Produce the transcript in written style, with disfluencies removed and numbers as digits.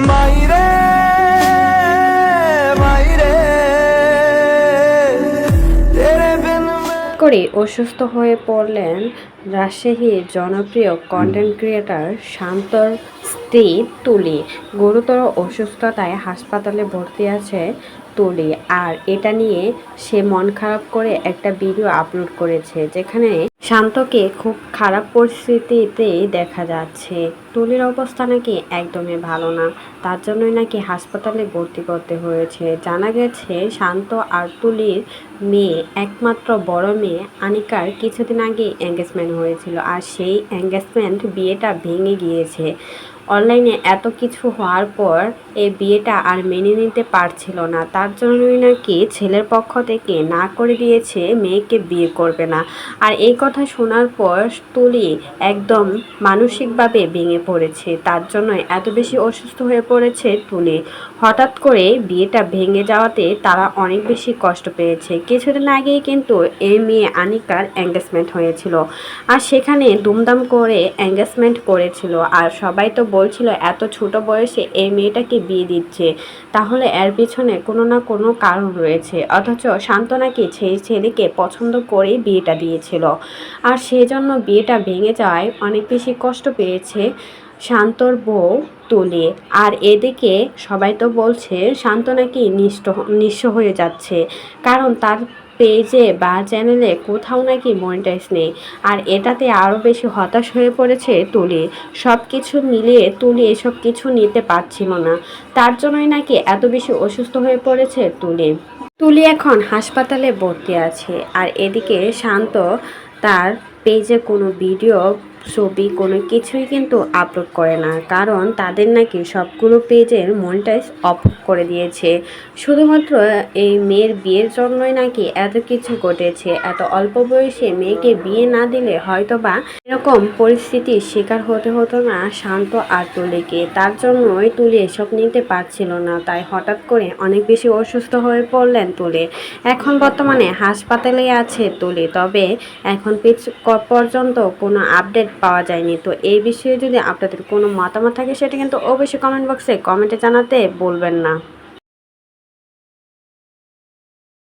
মাইরে মাইরে তেরে বিন করে অসুস্থ হয়ে পড়লেন রাজশাহীর জনপ্রিয় কন্টেন্ট ক্রিয়েটর শান্তর স্ত্রী তুলি। গুরুতর অসুস্থতায় হাসপাতালে ভর্তি আছে তুলি। আর এটা নিয়ে সে মন খারাপ করে একটা ভিডিও আপলোড করেছে, যেখানে শান্তকে খুব খারাপ পরিস্থিতিতেই দেখা যাচ্ছে। তুলির অবস্থা নাকি একদমই ভালো না, তার জন্যই নাকি হাসপাতালে ভর্তি করতে হয়েছে। জানা গেছে শান্ত আর তুলির মেয়ে, একমাত্র বড় মেয়ে আনিকার কিছুদিন আগে এঙ্গেজমেন্ট হয়েছিল, আর সেই এঙ্গেজমেন্ট বিয়েটা ভেঙে গিয়েছে। অনলাইনে এত কিছু হওয়ার পর এই বিয়েটা আর মেনে নিতে পারছিল না, তার জন্যই নাকি ছেলের পক্ষ থেকে না করে দিয়েছে, মেয়েকে বিয়ে করবে না। আর এই কথা শোনার পর তুলি একদম মানসিকভাবে ভেঙে পড়েছে, তার জন্য এত বেশি অসুস্থ হয়ে পড়েছে তুলি। হঠাৎ করে বিয়েটা ভেঙে যাওয়াতে তারা অনেক বেশি কষ্ট পেয়েছে। কিছুদিন আগেই কিন্তু এই মেয়ে আনিকার এঙ্গেজমেন্ট হয়েছিল, আর সেখানে দুমদাম করে এঙ্গেজমেন্ট করেছিল। আর সবাই তো বলছিল এত ছোট বয়সে এই মেয়েটাকে বিয়ে দিচ্ছে, তাহলে এর পিছনে কোনো না কোনো কারণ রয়েছে। অথচ শান্ত নাকি সেই ছেলেকে পছন্দ করেই বিয়েটা দিয়েছিল, আর সেজন্য বিয়েটা ভেঙে যাওয়ায় অনেক বেশি কষ্ট পেয়েছে শান্তর বউ তুলি। আর এদিকে সবাই তো বলছে শান্ত নাকি নিঃস্ব হয়ে যাচ্ছে, কারণ তার পেজে বা চ্যানেলে কোথাও নাকি মনিটাইজ নেই। আর এটাতে আরও বেশি হতাশ হয়ে পড়েছে তুলি। সব কিছু মিলিয়ে তুলি এসব কিছু নিতে পারছিল না, তার জন্যই নাকি এত বেশি অসুস্থ হয়ে পড়েছে তুলি। তুলি এখন হাসপাতালে ভর্তি আছে। আর এদিকে শান্ত তার পেজে কোনো ভিডিও, ছবি কোনো কিছুই কিন্তু আপলোড করে না, কারণ তাদের নাকি সবগুলো পেজের মনিটাইজ অফ করে দিয়েছে। শুধুমাত্র এই মেয়ের বিয়ের জন্যই নাকি এত কিছু ঘটেছে। এত অল্প বয়সে মেয়েকে বিয়ে না দিলে হয়তো বা এরকম পরিস্থিতির শিকার হতে হতো না শান্ত আর তুলিকে। তার জন্যই তুলি এসব নিতে পারছিল না, তাই হঠাৎ করে অনেক বেশি অসুস্থ হয়ে পড়লেন তুলি। এখন বর্তমানে হাসপাতালে আছে তুলি, তবে এখন পর্যন্ত কোনো আপডেট পাওয়া যায়নি। তো এই বিষয়ে যদি আপনাদের কোনো মতামত থাকে, সেটা কিন্তু অবশ্যই কমেন্ট বক্সে কমেন্টে জানাতে বলবেন না।